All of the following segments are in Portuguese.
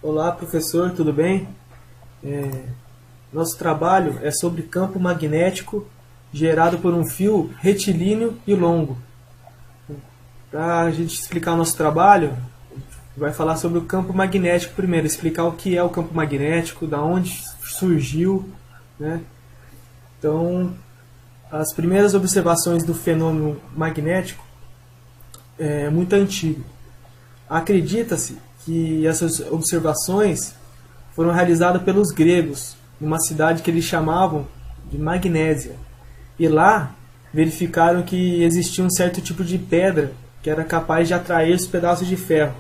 Olá, professor, tudo bem? Nosso trabalho é sobre campo magnético gerado por um fio retilíneo e longo. Para a gente explicar o nosso trabalho, vai falar sobre o campo magnético primeiro, explicar o que é o campo magnético, da onde surgiu, né? Então, as primeiras observações do fenômeno magnético é muito antigo. Acredita-se que essas observações foram realizadas pelos gregos, numa cidade que eles chamavam de Magnésia. E lá verificaram que existia um certo tipo de pedra que era capaz de atrair os pedaços de ferro.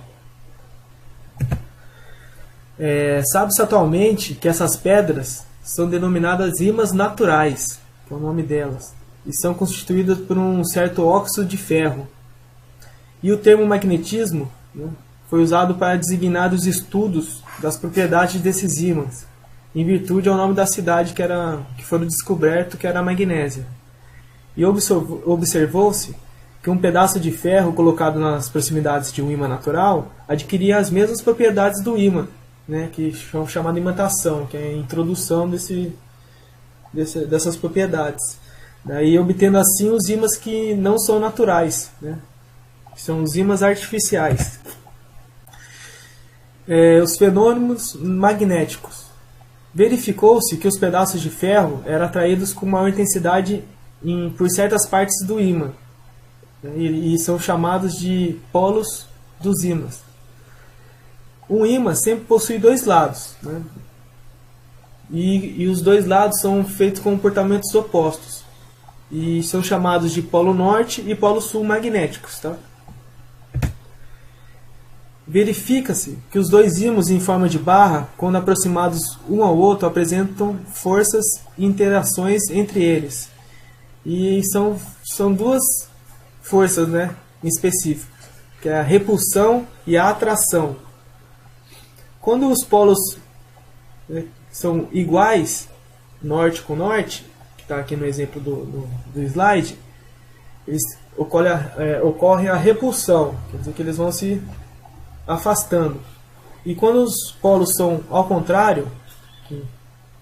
Sabe-se atualmente que essas pedras são denominadas ímãs naturais, que é o nome delas, e são constituídas por um certo óxido de ferro. E o termo magnetismo, né, foi usado para designar os estudos das propriedades desses ímãs, em virtude ao nome da cidade que foi descoberto, que era a Magnésia. E observou-se que um pedaço de ferro colocado nas proximidades de um ímã natural adquiria as mesmas propriedades do ímã, né, que é chamada imantação, que é a introdução dessas propriedades. Daí obtendo assim os ímãs que não são naturais, né, que são os ímãs artificiais. Os fenômenos magnéticos. Verificou-se que os pedaços de ferro eram atraídos com maior intensidade por certas partes do ímã, né, e são chamados de polos dos ímãs. Um ímã sempre possui dois lados, né, e os dois lados são feitos com comportamentos opostos, e são chamados de polo norte e polo sul magnéticos. Tá? Verifica-se que os dois ímãs em forma de barra, quando aproximados um ao outro, apresentam forças e interações entre eles. E são duas forças, né, em específico, que é a repulsão e a atração. Quando os polos, né, são iguais, norte com norte, que está aqui no exemplo do slide, ocorre a repulsão, quer dizer que eles vão se afastando. E quando os polos são ao contrário, que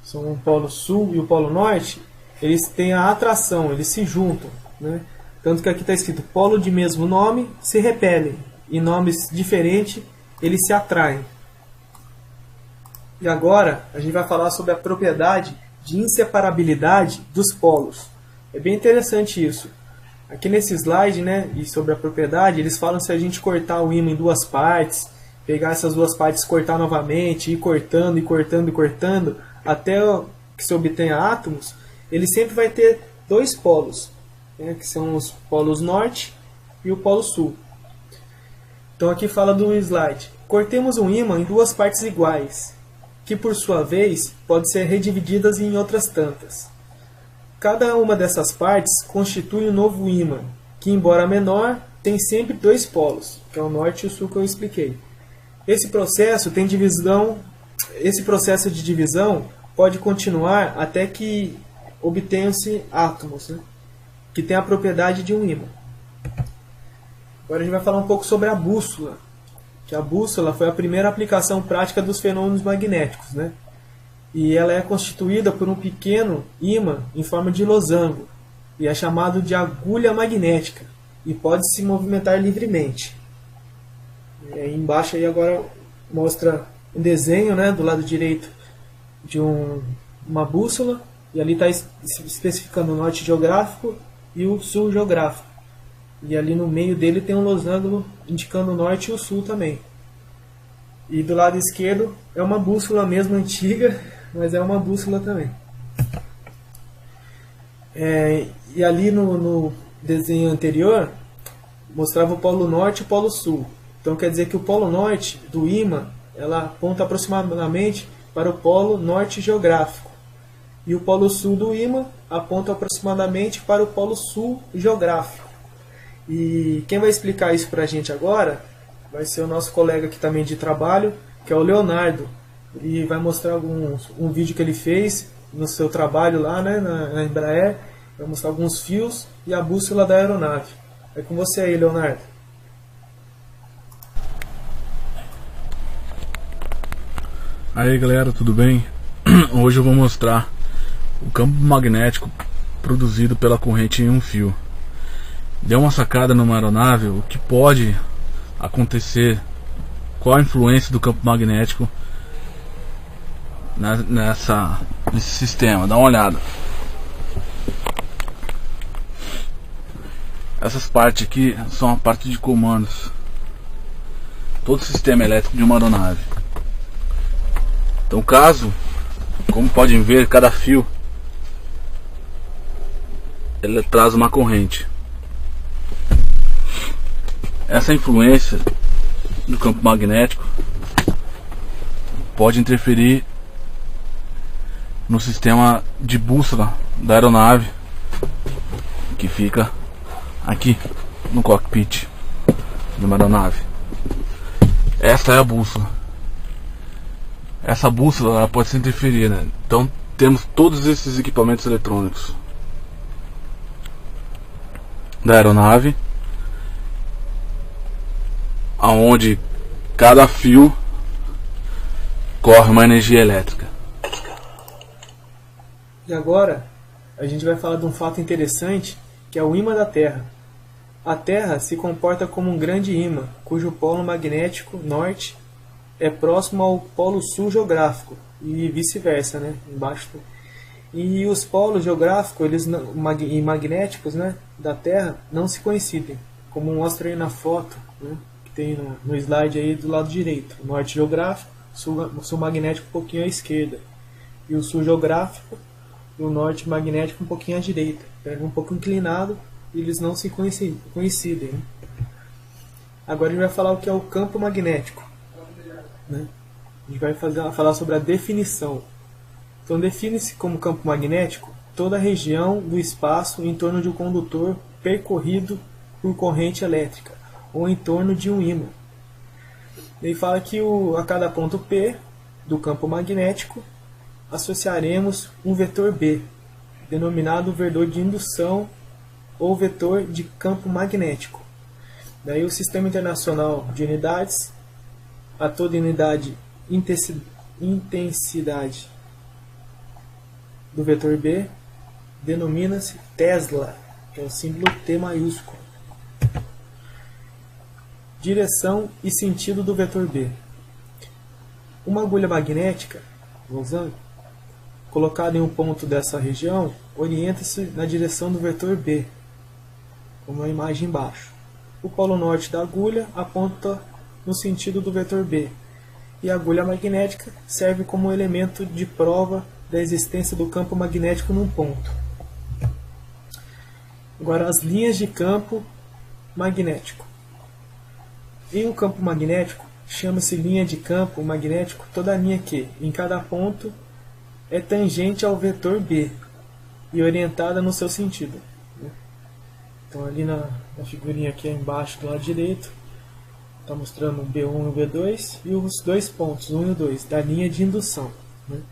são o polo sul e o polo norte, eles têm a atração, eles se juntam, né? Tanto que aqui está escrito polo de mesmo nome se repelem, e nomes diferentes eles se atraem. E agora a gente vai falar sobre a propriedade de inseparabilidade dos polos. É bem interessante isso. Aqui nesse slide, né, e sobre a propriedade, eles falam se a gente cortar o ímã em duas partes, pegar essas duas partes, cortar novamente, ir cortando e cortando e cortando, até que se obtenha átomos, ele sempre vai ter dois polos, né, que são os polos norte e o polo sul. Então aqui fala do slide. Cortemos um ímã em duas partes iguais, que por sua vez pode ser redivididas em outras tantas. Cada uma dessas partes constitui um novo ímã, que, embora menor, tem sempre dois polos, que é o norte e o sul que eu expliquei. Esse processo de divisão pode continuar até que obtenham-se átomos, né, que têm a propriedade de um ímã. Agora a gente vai falar um pouco sobre a bússola, que a bússola foi a primeira aplicação prática dos fenômenos magnéticos, né? E ela é constituída por um pequeno ímã em forma de losango, e é chamado de agulha magnética, e pode se movimentar livremente. E aí embaixo aí agora mostra um desenho, né, do lado direito de uma bússola, e ali está especificando o norte geográfico e o sul geográfico. E ali no meio dele tem um losango indicando o norte e o sul também. E do lado esquerdo é uma bússola mesmo antiga, mas é uma bússola também. E ali no desenho anterior mostrava o polo norte e o polo sul. Então quer dizer que o polo norte do ímã ela aponta aproximadamente para o polo norte geográfico. E o polo sul do ímã aponta aproximadamente para o polo sul geográfico. E quem vai explicar isso para a gente agora vai ser o nosso colega aqui também de trabalho, que é o Leonardo. Ele vai mostrar um vídeo que ele fez no seu trabalho lá, né, na Embraer. Vai mostrar alguns fios e a bússola da aeronave. É com você aí, Leonardo. Aí galera, tudo bem? Hoje eu vou mostrar o campo magnético produzido pela corrente em um fio. Deu uma sacada numa aeronave, o que pode acontecer, qual a influência do campo magnético nesse sistema. Dá uma olhada. Essas partes aqui são a parte de comandos, todo o sistema elétrico de uma aeronave. Então, como podem ver, cada fio ele traz uma corrente. Essa influência do campo magnético pode interferir no sistema de bússola da aeronave, que fica aqui no cockpit de uma aeronave. Essa é a bússola. Essa bússola ela pode ser interferir, né? Então temos todos esses equipamentos eletrônicos da aeronave, aonde cada fio corre uma energia elétrica. E agora a gente vai falar de um fato interessante, que é o ímã da Terra. A Terra se comporta como um grande ímã, cujo polo magnético norte é próximo ao polo sul geográfico e vice-versa, né? Embaixo. E os polos geográficos e magnéticos, né, da Terra não se coincidem, como mostra aí na foto, né, que tem no slide aí do lado direito. O norte geográfico, o sul magnético um pouquinho à esquerda, e o sul geográfico e o norte magnético um pouquinho à direita. Então, um pouco inclinado e eles não se coincidem. Né? Agora a gente vai falar o que é o campo magnético. Né? A gente vai falar sobre a definição. Então, define-se como campo magnético toda a região do espaço em torno de um condutor percorrido por corrente elétrica ou em torno de um ímã. Ele fala que a cada ponto P do campo magnético associaremos um vetor B, denominado vetor de indução ou vetor de campo magnético. Daí o Sistema Internacional de Unidades, a toda unidade intensidade do vetor B denomina-se Tesla, que é o símbolo T maiúsculo. Direção e sentido do vetor B. Uma agulha magnética, colocada em um ponto dessa região, orienta-se na direção do vetor B, como a imagem embaixo. O polo norte da agulha aponta no sentido do vetor B, e a agulha magnética serve como elemento de prova da existência do campo magnético num ponto. Agora, as linhas de campo magnético. Em um campo magnético, chama-se linha de campo magnético toda linha que, em cada ponto, é tangente ao vetor B e orientada no seu sentido. Então, ali na figurinha aqui embaixo do lado direito, está mostrando o B1 e o B2 e os dois pontos, 1 e o 2, da linha de indução. Né?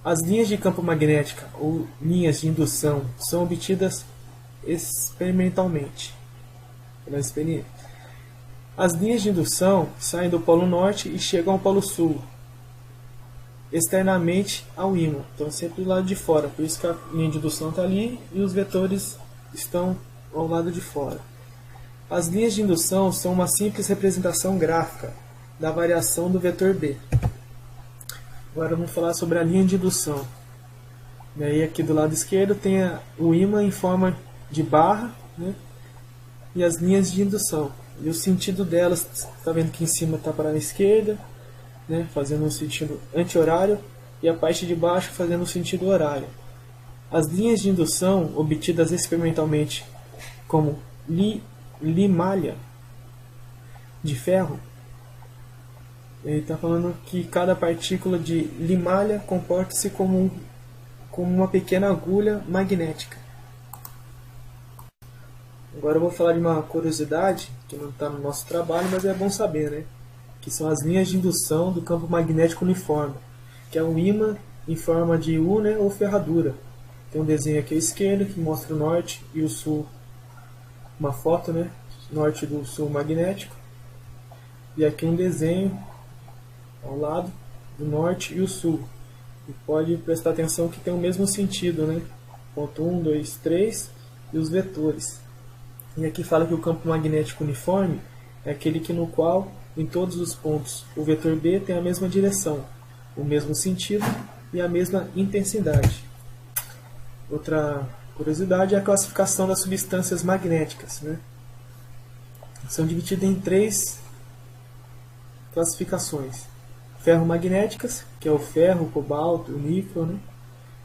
As linhas de campo magnética ou linhas de indução são obtidas experimentalmente, pela experiência. As linhas de indução saem do polo norte e chegam ao polo sul, externamente ao ímã, então sempre do lado de fora, por isso que a linha de indução está ali e os vetores estão ao lado de fora. As linhas de indução são uma simples representação gráfica da variação do vetor B. Agora vamos falar sobre a linha de indução. E aí aqui do lado esquerdo tem o ímã em forma de barra, né? E as linhas de indução. E o sentido delas, está vendo que em cima está para a esquerda, né? Fazendo um sentido anti-horário, e a parte de baixo fazendo um sentido horário. As linhas de indução obtidas experimentalmente como limalha de ferro, ele está falando que cada partícula de limalha comporta-se como uma pequena agulha magnética. Agora eu vou falar de uma curiosidade que não está no nosso trabalho, mas é bom saber, né? Que são as linhas de indução do campo magnético uniforme, que é um ímã em forma de U, né, ou ferradura. Tem um desenho aqui à esquerda que mostra o norte e o sul, uma foto, né, norte do sul magnético, e aqui um desenho ao lado o norte e o sul. E pode prestar atenção que tem o mesmo sentido, né? Ponto 1, 2, 3 e os vetores. E aqui fala que o campo magnético uniforme é aquele que no qual, em todos os pontos, o vetor B tem a mesma direção, o mesmo sentido e a mesma intensidade. Outra curiosidade é a classificação das substâncias magnéticas, né? São divididas em 3 classificações. Ferromagnéticas, que é o ferro, o cobalto, o níquel, né?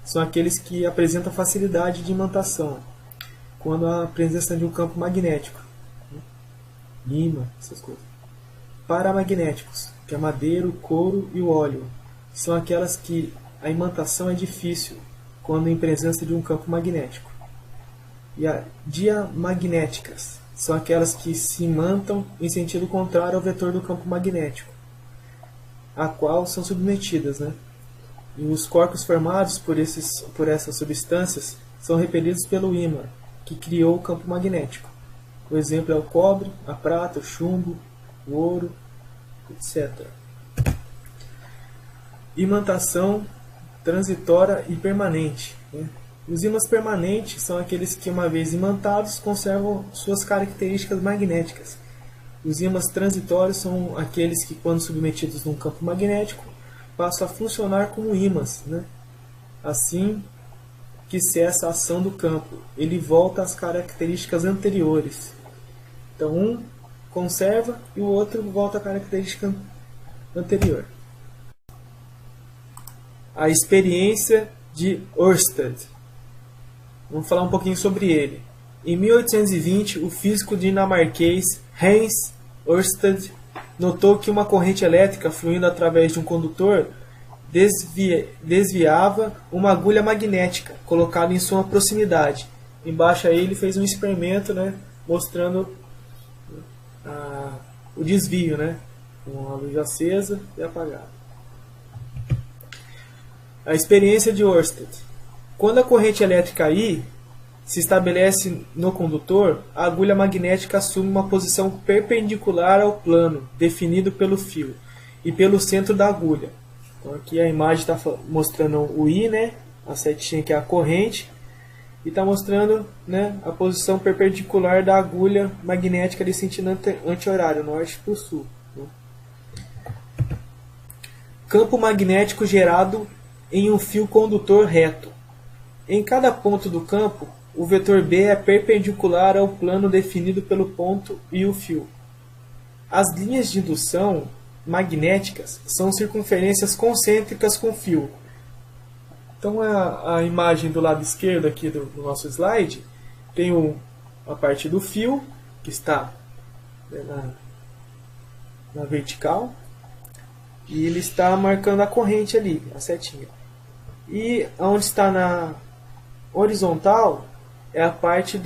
São aqueles que apresentam facilidade de imantação quando há a presença de um campo magnético, né? Ímã, essas coisas. Paramagnéticos, que é a madeira, o couro e o óleo. São aquelas que a imantação é difícil quando em presença de um campo magnético. E a diamagnéticas são aquelas que se imantam em sentido contrário ao vetor do campo magnético, a qual são submetidas, né? E os corpos formados por essas substâncias são repelidos pelo ímã, que criou o campo magnético. O exemplo é o cobre, a prata, o chumbo, o ouro, etc. Imantação transitória e permanente, né? Os ímãs permanentes são aqueles que, uma vez imantados, conservam suas características magnéticas. Os ímãs transitórios são aqueles que, quando submetidos num campo magnético, passam a funcionar como ímãs, né? Assim que cessa a ação do campo, ele volta às características anteriores. Então, um conserva e o outro volta à característica anterior. A experiência de Ørsted. Vamos falar um pouquinho sobre ele. Em 1820, o físico dinamarquês Hans Ørsted notou que uma corrente elétrica fluindo através de um condutor desviava uma agulha magnética colocada em sua proximidade. Embaixo aí ele fez um experimento, né, mostrando o desvio, né, com a luz acesa e apagada. A experiência de Ørsted. Quando a corrente elétrica I se estabelece no condutor, a agulha magnética assume uma posição perpendicular ao plano definido pelo fio e pelo centro da agulha. Então aqui a imagem está mostrando o I, né, a setinha que é a corrente, e está mostrando, né, a posição perpendicular da agulha magnética de sentido anti-horário, norte para o sul, né. Campo magnético gerado em um fio condutor reto. Em cada ponto do campo, o vetor B é perpendicular ao plano definido pelo ponto e o fio. As linhas de indução magnéticas são circunferências concêntricas com fio. Então a imagem do lado esquerdo aqui do nosso slide tem a parte do fio, que está, né, na vertical, e ele está marcando a corrente ali, a setinha. E onde está na horizontal é a parte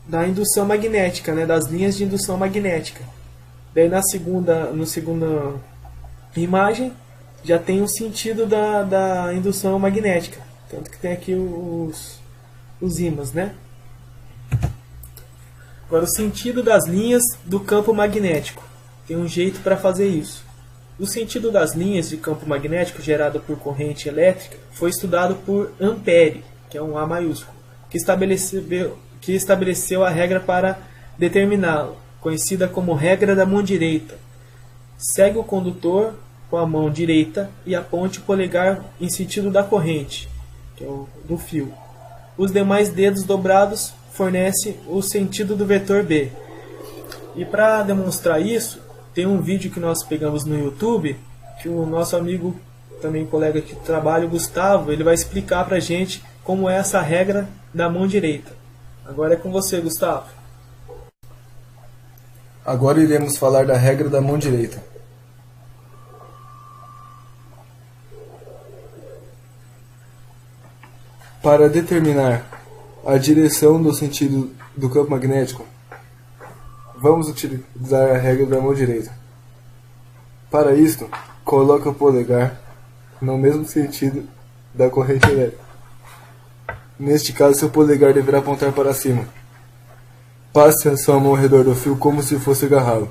da indução magnética, né, das linhas de indução magnética. Daí na segunda imagem já tem o sentido da indução magnética, tanto que tem aqui os ímãs, né? Agora o sentido das linhas do campo magnético. Tem um jeito para fazer isso. O sentido das linhas de campo magnético gerado por corrente elétrica foi estudado por Ampère, que é um A maiúsculo, que estabeleceu a regra para determiná-lo, conhecida como regra da mão direita. Segue o condutor com a mão direita e aponte o polegar em sentido da corrente, que é o do fio. Os demais dedos dobrados fornecem o sentido do vetor B. E para demonstrar isso, tem um vídeo que nós pegamos no YouTube, que o nosso amigo, também colega de trabalho, Gustavo, ele vai explicar para a gente como é essa regra da mão direita. Agora é com você, Gustavo. Agora iremos falar da regra da mão direita. Para determinar a direção do sentido do campo magnético, vamos utilizar a regra da mão direita. Para isto, coloque o polegar no mesmo sentido da corrente elétrica. Neste caso, seu polegar deverá apontar para cima. Passe a sua mão ao redor do fio como se fosse agarrá-lo.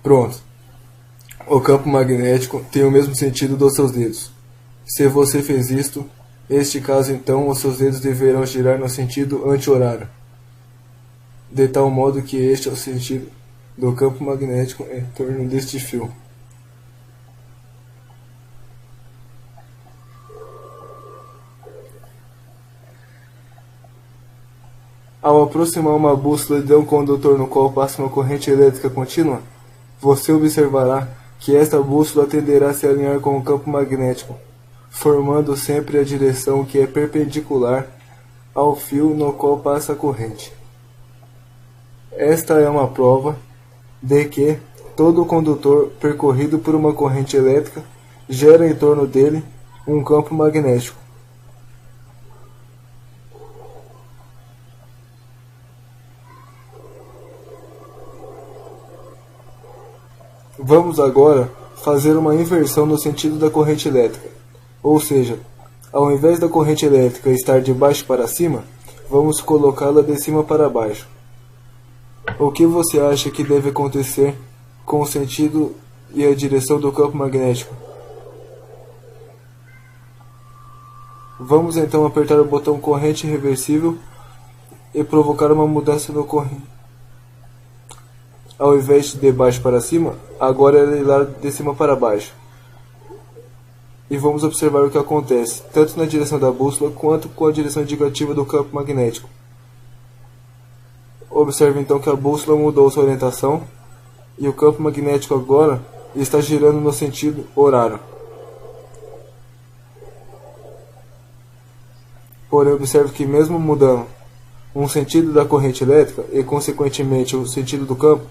Pronto. O campo magnético tem o mesmo sentido dos seus dedos. Se você fez isto, neste caso então os seus dedos deverão girar no sentido anti-horário, de tal modo que este é o sentido do campo magnético em torno deste fio. Ao aproximar uma bússola de um condutor no qual passa uma corrente elétrica contínua, você observará que esta bússola tenderá a se alinhar com o campo magnético, formando sempre a direção que é perpendicular ao fio no qual passa a corrente. Esta é uma prova de que todo condutor percorrido por uma corrente elétrica gera em torno dele um campo magnético. Vamos agora fazer uma inversão no sentido da corrente elétrica, ou seja, ao invés da corrente elétrica estar de baixo para cima, vamos colocá-la de cima para baixo. O que você acha que deve acontecer com o sentido e a direção do campo magnético? Vamos então apertar o botão corrente reversível e provocar uma mudança no corrente. Ao invés de baixo para cima, agora ela irá de cima para baixo. E vamos observar o que acontece, tanto na direção da bússola quanto com a direção indicativa do campo magnético. Observe então que a bússola mudou sua orientação e o campo magnético agora está girando no sentido horário. Porém, observe que mesmo mudando um sentido da corrente elétrica e consequentemente o sentido do campo,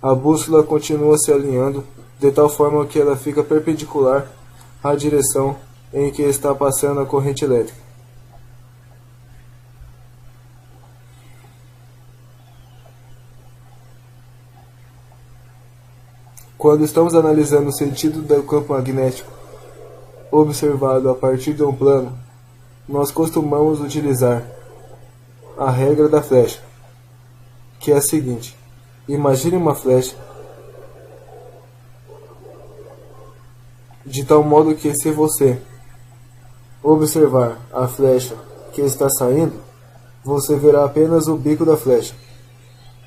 a bússola continua se alinhando de tal forma que ela fica perpendicular à direção em que está passando a corrente elétrica. Quando estamos analisando o sentido do campo magnético observado a partir de um plano, nós costumamos utilizar a regra da flecha, que é a seguinte: imagine uma flecha de tal modo que, se você observar a flecha que está saindo, você verá apenas o bico da flecha.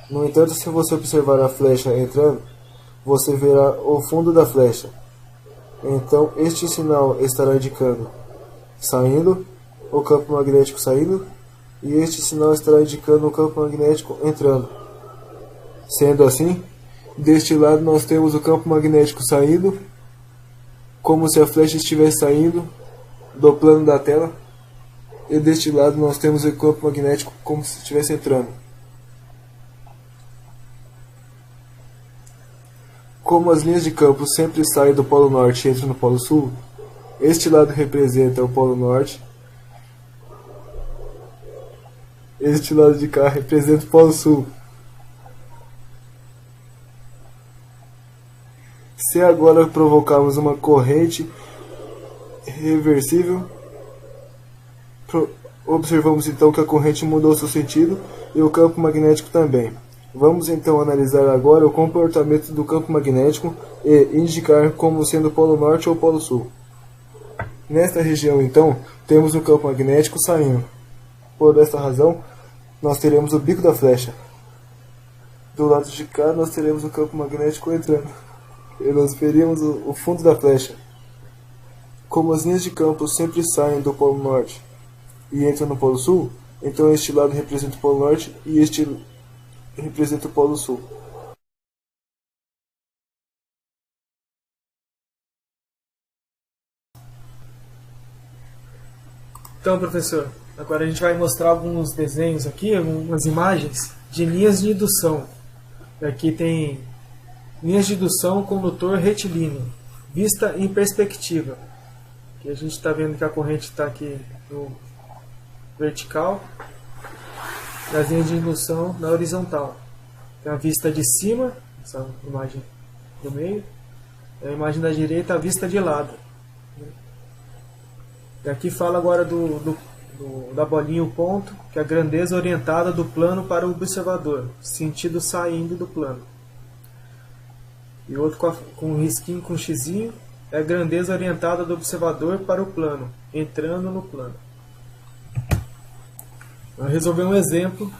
No entanto, se você observar a flecha entrando, você verá o fundo da flecha. Então, este sinal estará indicando saindo, o campo magnético saindo, e este sinal estará indicando o campo magnético entrando. Sendo assim, deste lado nós temos o campo magnético saindo, como se a flecha estivesse saindo do plano da tela, e deste lado nós temos o campo magnético como se estivesse entrando. Como as linhas de campo sempre saem do polo norte e entram no polo sul, este lado representa o polo norte, este lado de cá representa o polo sul. Se agora provocarmos uma corrente reversível, observamos então que a corrente mudou seu sentido e o campo magnético também. Vamos então analisar agora o comportamento do campo magnético e indicar como sendo o polo norte ou o polo sul. Nesta região então, temos o campo magnético saindo. Por esta razão, nós teremos o bico da flecha. Do lado de cá, nós teremos o campo magnético entrando. E nós veríamos o fundo da flecha. Como as linhas de campo sempre saem do polo norte e entram no polo sul, então este lado representa o polo norte e este representa o polo sul. Então, professor, agora a gente vai mostrar alguns desenhos aqui, algumas imagens de linhas de indução. Aqui tem linhas de indução condutor retilíneo, vista em perspectiva. Aqui a gente está vendo que a corrente está aqui no vertical, e as linhas de indução na horizontal. Tem a vista de cima, essa imagem do meio, e a imagem da direita, a vista de lado. E aqui fala agora da bolinha o ponto, que é a grandeza orientada do plano para o observador, sentido saindo do plano. e outro com um risquinho com um xizinho, é a grandeza orientada do observador para o plano, entrando no plano. Vou resolver um exemplo.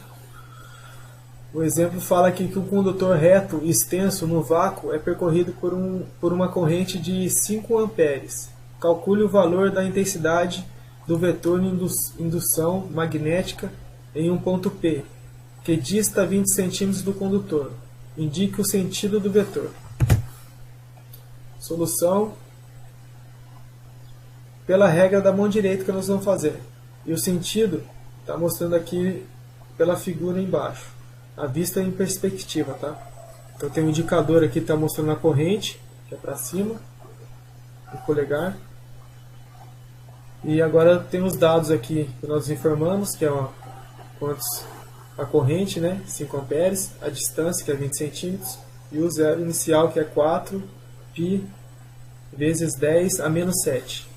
O exemplo fala aqui que um condutor reto e extenso no vácuo é percorrido por uma corrente de 5 amperes. Calcule o valor da intensidade do vetor de indução magnética em um ponto P, que dista 20 cm do condutor. Indique o sentido do vetor. Solução pela regra da mão direita que nós vamos fazer. E o sentido está mostrando aqui pela figura embaixo. A vista em perspectiva, tá? Então tem um indicador aqui que está mostrando a corrente, que é para cima, o polegar. E agora tem os dados aqui que nós informamos, que é quantos a corrente, né? 5 amperes, a distância, que é 20 centímetros, e o zero inicial, que é 4 π vezes 10 a menos 7.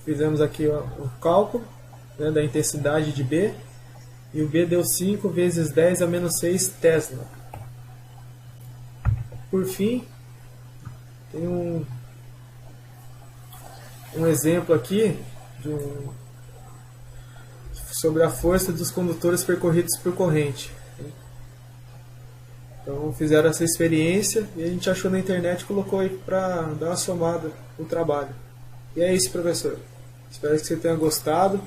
Fizemos aqui o cálculo, né, da intensidade de B, e o B deu 5 vezes 10 a menos 6 Tesla. Por fim, tem um exemplo aqui sobre a força dos condutores percorridos por corrente. Então fizeram essa experiência e a gente achou na internet e colocou aí para dar uma somada no trabalho. E é isso, professor. Espero que você tenha gostado.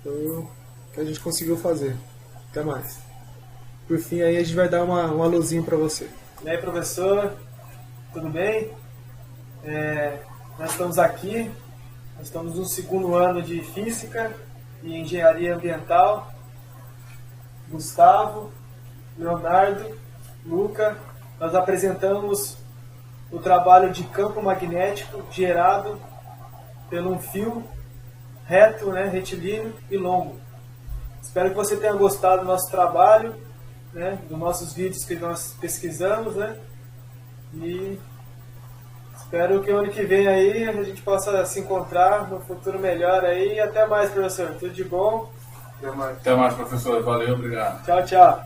Foi o que a gente conseguiu fazer. Até mais. Por fim, aí a gente vai dar uma luzinha para você. E aí, professor? Tudo bem? Nós estamos aqui. Nós estamos no 2º ano de Física e Engenharia Ambiental. Gustavo, Leonardo, Luca. Nós apresentamos o trabalho de campo magnético gerado por um fio reto, né, retilíneo e longo. Espero que você tenha gostado do nosso trabalho, né, dos nossos vídeos que nós pesquisamos, né, e espero que o ano que vem aí a gente possa se encontrar no futuro melhor aí. Até mais, professor. Tudo de bom. Até mais, professor. Valeu, obrigado. Tchau, tchau.